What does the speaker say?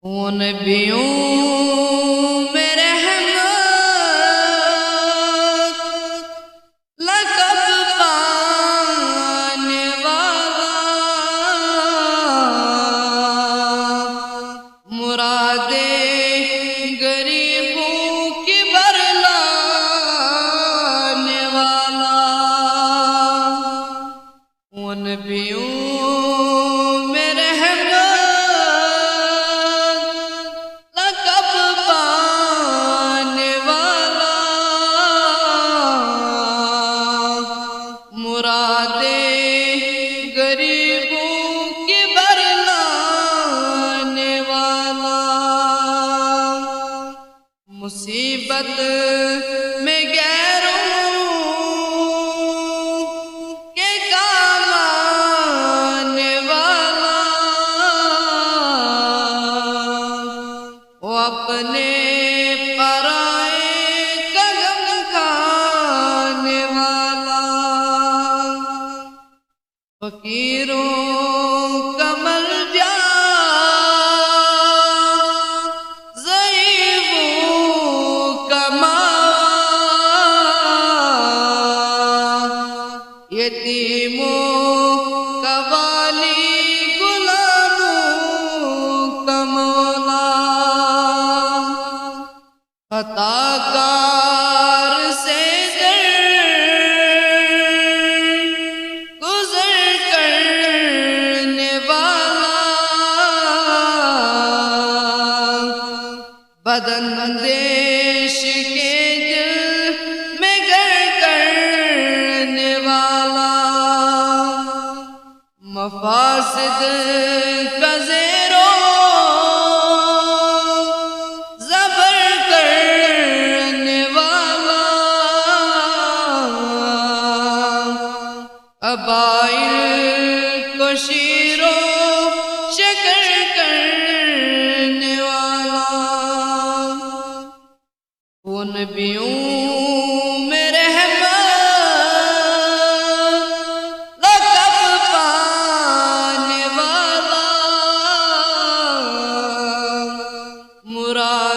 ان نبیوں میں رحمت لقب پانے والا، مرادیں غریبوں کی برلانے والا، ان نبیوں مصیبت میں غیروں کے کام آنے والا، وہ اپنے پرائے کا غم کھانے والا، فقیروں کا ملجا، یتیموں کا والی، غلاموں کا مولا، خطا کار سے گزر کرنے والا، بدن اندیش کے دل میں گر کرنے والا، مفاسد کا زیر و زبر کرنے والا، قبائل کو شیر و شکر کرنے والا، وہ نبیوں میں مراد